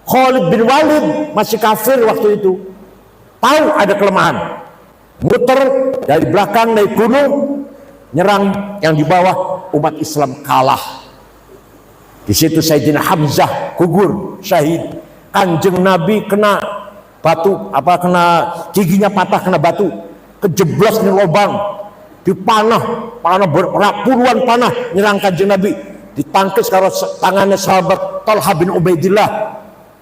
Speaker 1: Khalid bin Walid masih kafir waktu itu, tahu ada kelemahan, muter dari belakang naik gunung nyerang yang di bawah, umat Islam kalah. Di situ Sayyidina Hamzah gugur syahid. Kanjeng Nabi kena batu, kena giginya patah, kena batu, kejeblos di lubang, dipanah puluhan panah nyerang Kanjeng Nabi, ditangkis karo tangannya sahabat Talha bin Ubaidillah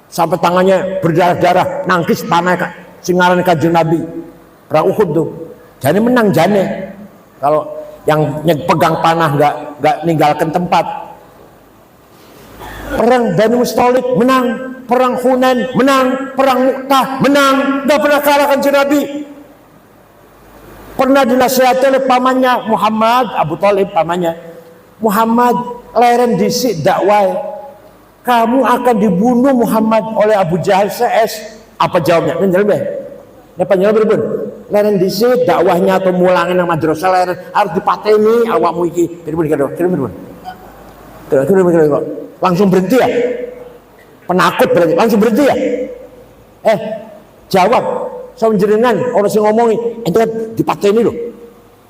Speaker 1: sampai tangannya berdarah-darah, nangkis panah singaran Kanjeng Nabi. Perang Uhud tuh, jadi menang jane kalau yang pegang panah nggak ninggalkan tempat. Perang Bani Mustalik menang, perang Hunain menang, perang Mu'tah menang, nggak pernah kalah Kanjeng Nabi. Pernah dinasihati oleh pamannya Muhammad, Abu Thalib pamannya. Muhammad leren disik dakwah, kamu akan dibunuh Muhammad oleh Abu Jahal CS. Apa jawabnya? Apa jawabnya? Leren disik dakwahnya atau mulangin nang madrasah leren harus dipateni awakmu iki. Kira-kira. Langsung berhenti ya? Penakut berarti langsung berhenti ya? Jawab sama jenengan orang sing ngomongi ente kan dipateni lho.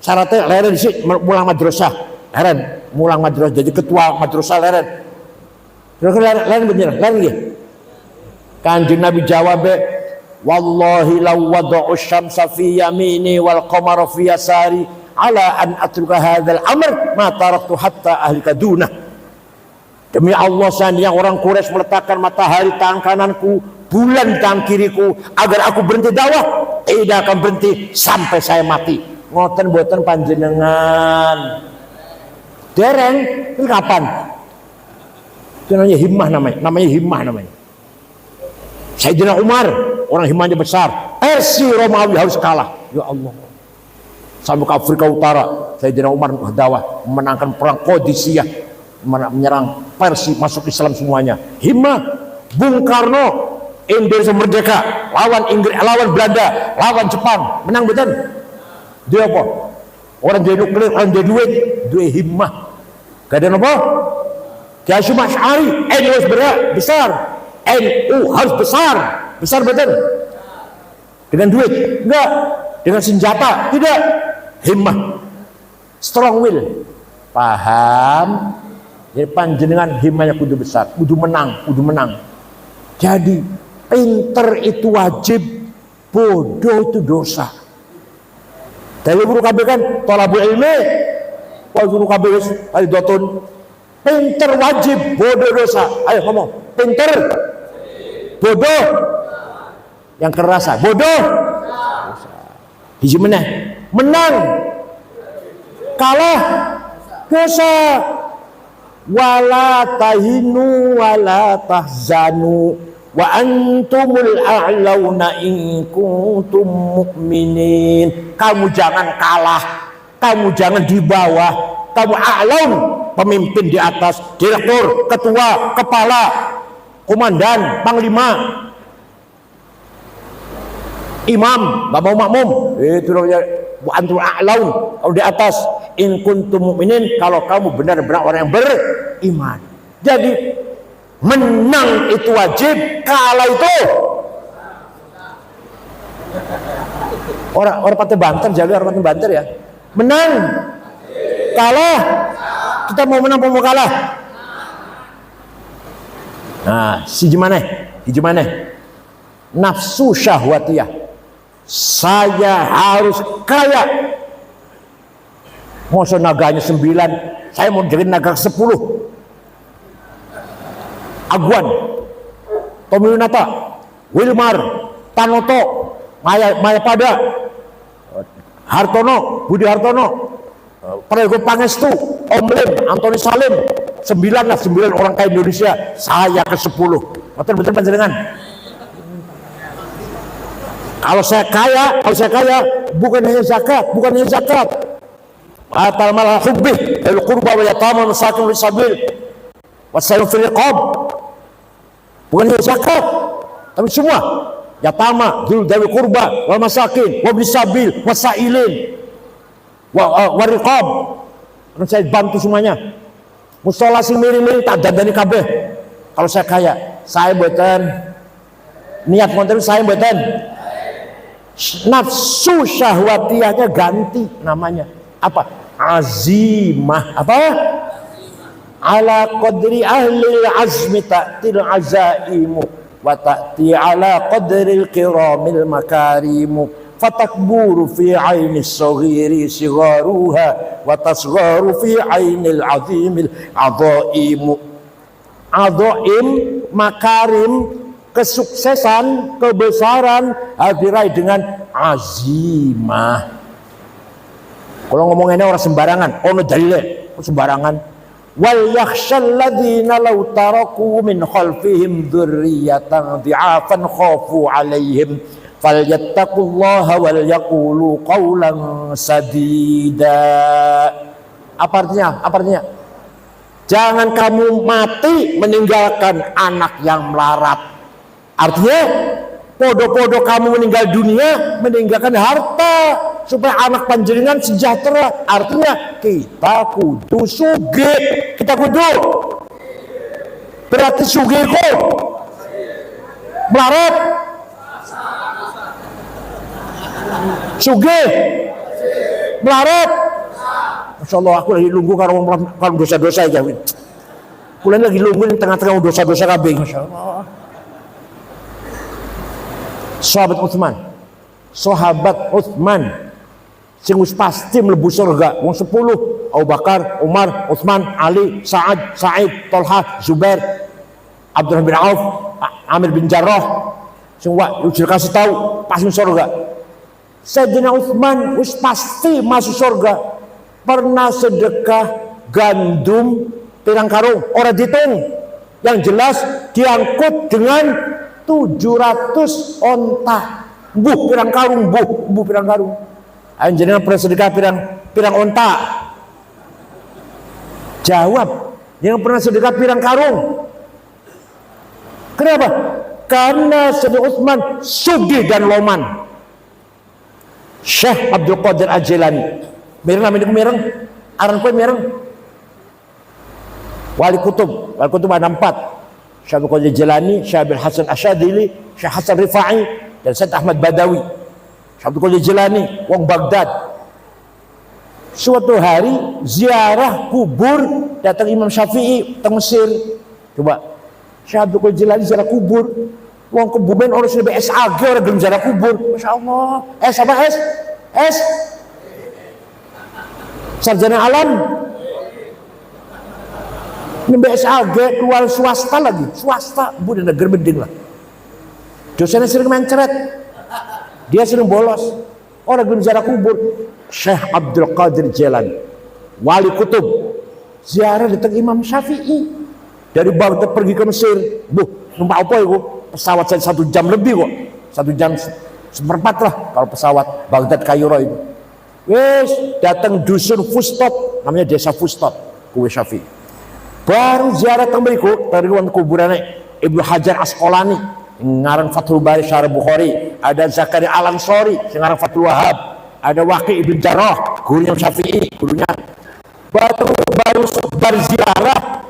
Speaker 1: Syaratnya leren sih mulang madrasah. Leren mulang madrasah jadi ketua madrasah leren. Leren bener, leren nggih. Kanjeng Nabi jawab, wallahi law wada'u syamsa fi yamini wal qamara fi yasari ala an atruka hadzal amr ma taraktu hatta ahlika dunah. Demi Allah, seandainya orang Quraisy meletakkan matahari tangan kananku, bulan tangan kiriku, agar aku berhenti dakwah, tidak akan berhenti sampai saya mati. Ngoten boten panjenengan. Dereng, ini kapan? Itu namanya himmah namanya. Sayyidina Umar, orang himmahnya besar. Persia Romawi harus kalah. Ya Allah. Sampai ke Afrika Utara, Sayyidina Umar dakwah memenangkan perang Qadisiyah, menyerang Persia, masuk Islam semuanya. Himmah. Bung Karno, Indonesia merdeka, lawan Inggris, lawan Belanda, lawan Jepang, menang betul. Dia apa? Orang dia nuklir, orang dia duit himmah. Gak ada apa? Kiai Hasyim Asy'ari, NU harus besar, NU harus besar betul. Dengan duit? Enggak. Dengan senjata? Tidak. Himmah, strong will. Paham? Jadi panjenengan himmahnya kudu besar, kudu menang. Jadi pinter itu wajib, bodoh itu dosa. Dari guru KB kan, thalabul ilmi, guru KB hari dotun, pinter wajib, bodoh dosa. Ayo ngomong, pinter, bodoh, yang kerasa, bodoh, hiji menang, kalah, dosa. Wala tahinu wala tahzanu wa antumul a'launa in kuntum mu'minin. Kamu jangan kalah, kamu jangan di bawah, kamu a'laun, pemimpin di atas, direktur, ketua, kepala, komandan, panglima, imam, gak mau makmum, itu namanya wa antumul a'laun, kalau di atas. In kuntum mu'minin, kalau kamu benar-benar orang yang beriman. Jadi menang itu wajib, kalah itu orang patah banter, jaga orang patah banter ya. Menang, kalah, kita mau menang mau kalah. Nah, si gimana? Nafsu syahwatiyah. Saya harus kaya. Masa naganya 9, saya mau jadi naga 10. Aguan, Tommy Winata, Wilmar, Tanoto, Mayapada, Hartono, Budi Hartono, Prayogo Pangestu, Om Lim, Antoni Salim, 9 orang kaya Indonesia, saya ke-10. Betul panjenengan. Kalau saya kaya, bukan hanya zakat. Atal mal hubbi, al qurba wa yatama wa masakin wa sabil, wa sayyid fil riqab. Bukan hanya zakat, tapi semua. Yatama, dzul dawi qurba, wal masakin, wa bisabil, wa sailin, wa riqab. Saya bantu semuanya. Musola sing miring-miring tak dandani kabeh. Kalau saya kaya, saya mboten niat wonten, saya mboten nafsu syahwatiyahnya ganti namanya. Apa? Azimah. Apa? Ala qadri ahli azmi ta'til azaimu wa ta'ti ala qadri al-kiramil makarimu fatakburu fi aini as-saghiri sigharuha wa tasgharu fi aini al-azimil adhaimu. Adhaim, makarim, kesuksesan, kebesaran diraih dengan azimah. Kalau ngomongnya orang sembarangan, ono dalile sembarangan. Wal yakhshal ladzina law taraku min khalfihim dzurriyyatan dhi'afan khafu 'alaihim falyattaqullaha wal yaqulu qawlan sadida. Apa artinya? Jangan kamu mati meninggalkan anak yang melarat. Artinya podo-podo kamu meninggal dunia meninggalkan harta supaya anak panjenengan sejahtera. Artinya kita kudu sugih, kita kudu berarti sugih kok melarat sugih melarat. Masya Allah, aku lagi nunggu kalau dosa-dosa aja. Kuliah lagi nunggu di tengah-tengah dosa-dosa kabeh. Masya Allah. Sahabat Utsman sing wis pasti mlebu surga wong 10, Abu Bakar, Umar, Utsman, Ali, Sa'ad, Sa'id, Thalhah, Zubair, Abdurrahman bin Auf, Amir bin Jarrah, sing udah kasih tahu pasti surga. Sayyidina Utsman wis pasti masuk surga. Pernah sedekah gandum pirang karung, ora dihitung. Yang jelas diangkut dengan 700 onta. Buh pirang karung, buh pirang karung. Anjena pernah sedekah pirang onta. Jawab, yang pernah sedekah pirang karung. Kenapa? Karena Sayyidina Utsman sugih dan loman. Syekh Abdul Qadir Al-Jilani. Mireng, aran kowe mireng. Wali Kutub ada 4. Syekh Abdul Qadir Jilani, Syekh Abdul Hasan Asyadili, Syekh Hasan Rifai, dan Syekh Ahmad Badawi. Syekh Abdul Qadir Jilani, wong Baghdad. Suatu hari ziarah kubur, datang Imam Syafi'i teng Mesir. Coba Syekh Abdul Qadir Jilani ziarah kubur. Wong kebumen orang sudah SAG orang gelem ziarah kubur. Masya Allah. S sarjana alam. Ini BSAG keluar swasta lagi, swasta, bukan negeri mending lah. Dosennya sering mencret, dia sering bolos. Orang belum ziarah kubur. Syekh Abdul Qadir Jilani, wali kutub, ziarah datang Imam Syafi'i dari Baghdad pergi ke Mesir. Numpak apa itu? Pesawat saya 1 jam lebih kok, 1 jam seperempat lah kalau pesawat Baghdad Kairo itu. Wes datang dusun Fustot, namanya desa Fustot, kuwe Syafi'i. Baru ziarah teng mriku dari kuburan Ibnu Hajar Asqalani ngarang Fathul Bari Syarah Bukhari, ada Zakaria Al-Ansori ngarang Fathul Wahab, ada Waqi Ibn Jarrah gurunya Syafi'i, gurunya. Baru berziarah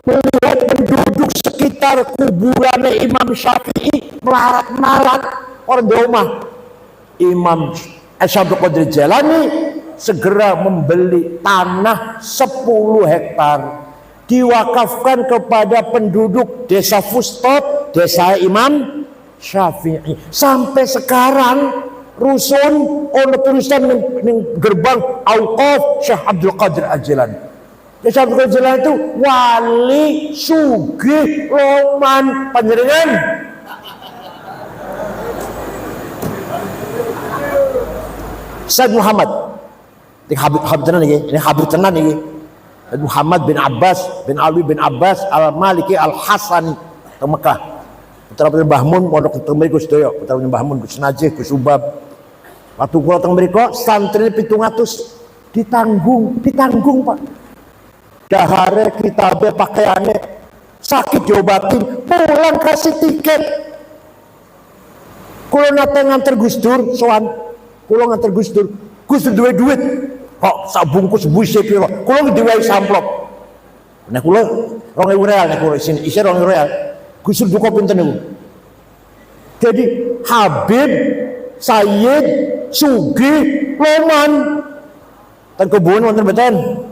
Speaker 1: melihat penduduk sekitar kuburan Imam Syafi'i melarat-melarat orang di rumah. Imam Abdul Qadir Jilani segera membeli tanah 10 hektar diwakafkan kepada penduduk desa Fustot, desa Imam Syafi'i. Sampai sekarang rusun ono tulisan ning gerbang Auqaf Syekh Abdul Qadir Al-Jilani. Syekh Abdul Qadir Al-Jilani itu wali sugih loman panjenengan. Said Muhammad ini Habib tenan iki, ini Habib tenan iki. Muhammad bin Abbas bin Ali bin Abbas Al-Maliki Al-Hasani teng Mekah. Putra-putra Mbah Mun pondok teng mriku sedaya, putra-putra Mbah Mun Gus Najih, Gus Subab. Waktu kula teng mriku santri 700 ditanggung Pak. Dahare kitabe pakaiane sakit diobatin, pulang kasih tiket. Kula nate nganter Gus Dur sowan, kula nganter Gus Dur duwe duit. Kok sak bungkus buise piro? Kula diwehi samplop. Nek kula 2000 real nek kula isi 2000 real. Gus Dur duka pinten niku? Jadi Habib Sayyid Sugih Loman ten kebun wonten mboten?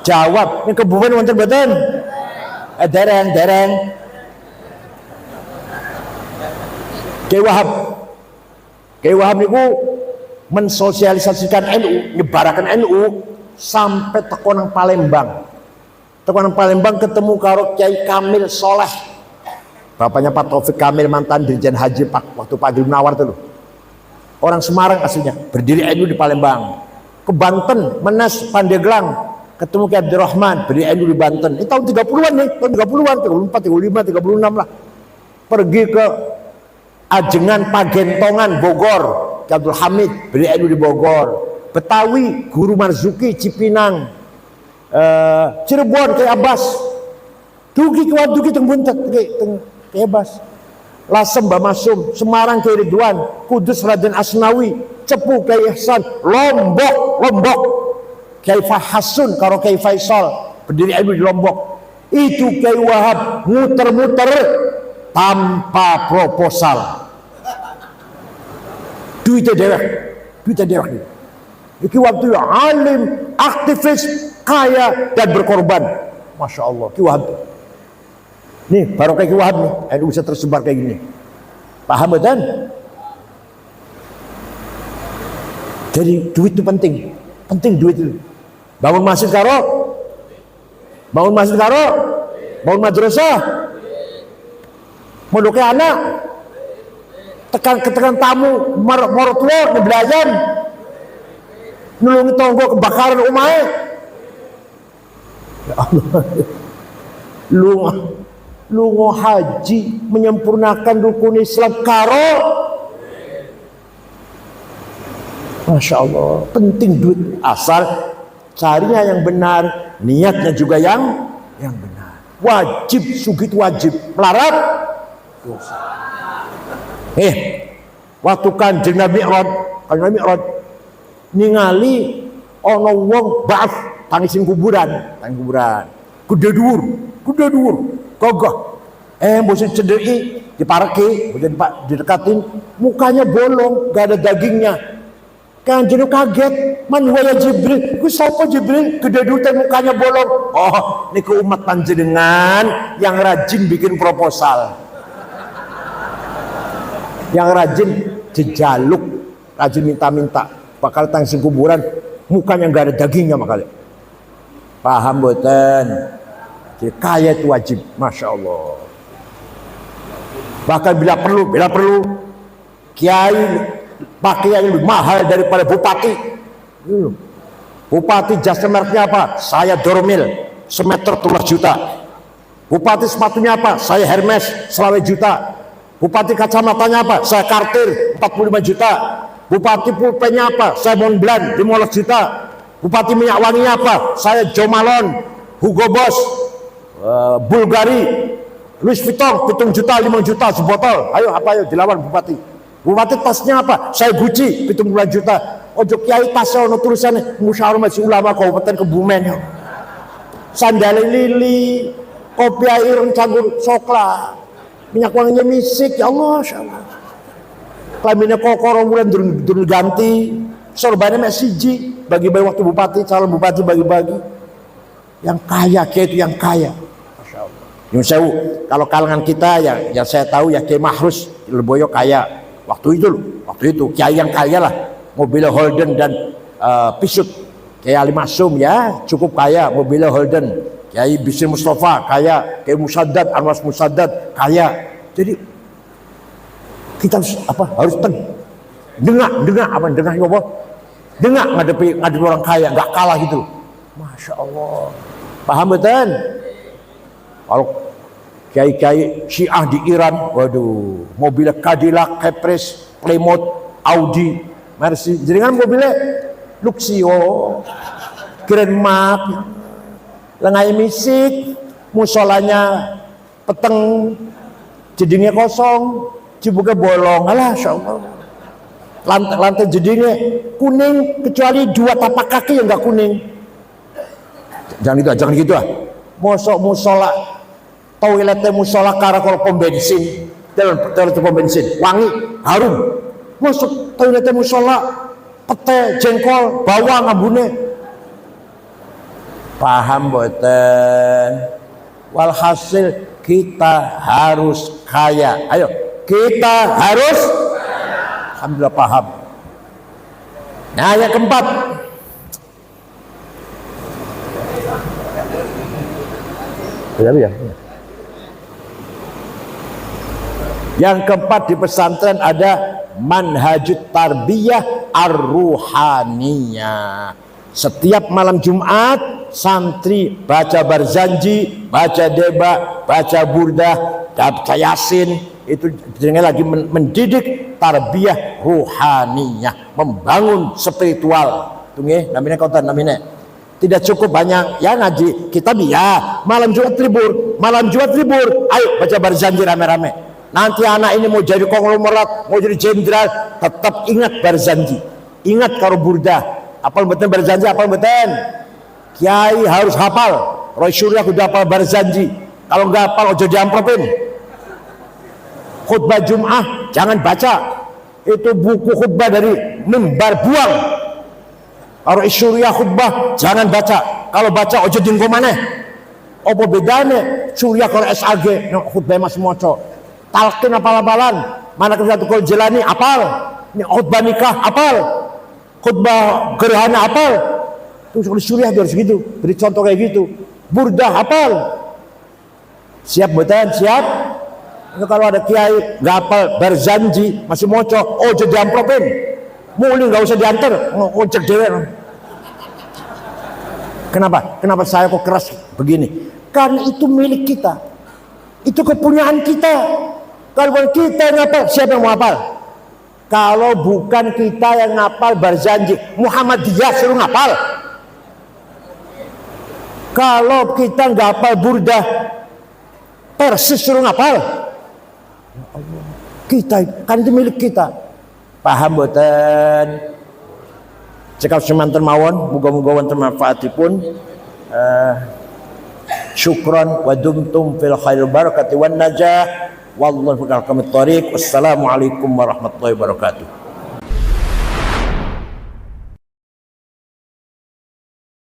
Speaker 1: Jawab, ning kebun wonten mboten? Dereng. Kiai Wahab niku mensosialisasikan NU, nyebarakan NU sampai teko nang Palembang. Teko nang Palembang ketemu karo Kiai Kamil Soleh. Bapaknya Pak Taufik Kamil mantan Dirjen Haji waktu Pak Gil Munawar itu loh. Orang Semarang aslinya, berdiri NU di Palembang. Ke Banten, Menes, Pandeglang, ketemu Kiai Abdurrahman, berdiri NU di Banten. Ini tahun 30-an nih, tahun 30-an, 34, 35, 36 lah. Pergi ke Ajengan, Pagentongan, Bogor, Abdul Hamid, beli NU di Bogor. Betawi, Guru Marzuki, Cipinang, Cirebon, Kiai Abbas. Dugi teng Buntet, Kiai Abbas. Lasem, Mbah Masum, Semarang, Kiai Ridwan, Kudus, Raden Asnawi, Cepu, Kiai Ihsan, Lombok, Kiai Fahasun, karo Kiai Faisal, berdiri NU di Lombok. Itu Kiai Wahab muter-muter tanpa proposal. Duitnya dewek. Iki waktu alim, aktivis, kaya dan berkorban. Masya Allah, Ki Wahab. Nih, baru kayak Ki Wahab nih, NU bisa tersebar kayak gini. Paham betul? Jadi duit itu penting duit itu. Bangun masjid karo, bangun madrasah, mondoke anak, tekan tamu maratuwa ngebelayan, nulungi tonggo kebakaran umahe. Ya Allah, lungo haji menyempurnakan rukun Islam karo, Masya Allah, penting duit, asal carinya yang benar, niatnya juga yang benar. Wajib sugih wajib, melarat dosa. Waktu Kanjeng Nabi Mi'raj ningali ana wong ba'ats tangising kuburan, gede dhuwur, gagah. Mbok cedeki dipareki, didekatin, mukanya bolong, gak ada dagingnya. Kanjeng kaget, man waya Jibril, ku sapa Jibril? Gede dhuwur mukanya bolong. Oh, niku umat panjenengan yang rajin bikin proposal. Yang rajin jejaluk, rajin minta-minta, bakal tangsing kuburan, mukanya nggak ada dagingnya makanya. Paham boten? Jadi kaya itu wajib, Masya Allah. Bahkan bila perlu, kiai pakaian lebih mahal daripada bupati. Bupati jasa mereknya apa? Saya Dormil, semeter 12 juta. Bupati sepatunya apa? Saya Hermes, selawe juta. Bupati kacamatanya apa? Saya Kartir, 45 juta. Bupati pulpennya apa? Saya Montblanc, 15 juta. Bupati minyak wanginya apa? Saya Jo Malone, Hugo Boss, Bulgari, Louis Vuitton, 7 juta, 5 juta sebotol. Ayo dilawan Bupati. Bupati tasnya apa? Saya Gucci, 17 juta. Ojo kiai tasnya ono tulisannya Musyawarah Majelis Ulama Kabupaten Kebumen. Sandali lili, kopi air campur coklat. Minyak wanginya misik, ya Allah, insyaallah. Kelaminnya kokoro mulai durun ganti, sorbannya masih siji, bagi-bagi waktu bupati, calon bupati bagi-bagi. Yang kaya, kayak itu yang kaya. Masya Allah. Yang saya, kalau kalangan kita yang saya tahu ya Kiai Mahrus Leboyo kaya, Waktu itu kiai yang kaya lah, mobilnya Holden dan Pisut. Kiai Ali Maksum ya cukup kaya, mobilnya Holden. Kiai Bisri Mustafa kaya, Kiai Musaddad, Anwas Musaddad kaya. Jadi kita harus dengar ngadepi orang kaya, nggak kalah gitu. Masya Allah, paham betul? Kalau kiai Syiah di Iran, waduh, mobilnya Cadillac, Caprice, Plymouth, Audi, Mercy, jaringan mobilnya Luxio, Grand Mark, lengai misik, musolanya peteng, jedingnya kosong, cibuknya bolong, alah, insyaallah. Lantai jedingnya kuning, kecuali 2 tapak kaki yang nggak kuning. Jangan gitu ah. Mosok musola, toiletnya musola karena kalau pom bensin, toilet pom bensin, wangi, harum. Masuk toiletnya musola, pete, jengkol, bawang, ambune. Paham boten? Walhasil kita harus kaya. Ayo, kita harus. Alhamdulillah paham. Nah, yang keempat. Yang keempat di pesantren ada manhajut tarbiyah ar-ruhaniyah. Setiap malam Jumat santri baca Barzanji, baca Deba, baca Burdah, baca Yasin. Itu dengan lagi mendidik tarbiyah ruhaniyah, membangun spiritual. Tunggu namanya konten namanya. Tidak cukup banyak ya ngaji kita ya malam Jumat libur, ayo baca Barzanji rame-rame. Nanti anak ini mau jadi konglomerat, mau jadi jenderal, tetap ingat Barzanji, ingat karo Burdah, apal beten Barzanji, apal beten. Kiai harus hafal, Roy Surya kudu hafal Barzanji, kalau nggak hafal ojo diamplopin. Khutbah Jum'ah jangan baca, itu buku khutbah dari mimbar buang. Kalau Surya khutbah jangan baca, kalau baca ojo dinggo maneh. Apa bedanya Surya kalau SAG khutbah mas moco, talqin apal-apalan, mana satu kol jelani apal, ini khutbah nikah apal, khutbah gerhana apal. Terus Surya harus gitu, beri contoh kayak gitu. Burdah apal, siap betul siap. Kalau ada kiai nggak hafal Barzanji masih moco, ojo diamplopin, muli nggak usah diantar, ngojek dewe. Kenapa saya kok keras begini? Karena itu milik kita, itu kepunyaan kita. Kalau bukan kita yang ngapal, siapa yang mau hafal? Kalau bukan kita yang ngapal Barzanji, Muhammadiyah suruh ngapal. Kalau kita nggak hafal Burdah, Persis suruh ngapal. Kita kan itu milik kita. Paham boten? Cekap semanten mawon, muga-muga wonten manfaatipun. Syukran wa dumtum fil khair barakati wan najah. Wallahu a'lam. Wassalamualaikum warahmatullahi wabarakatuh.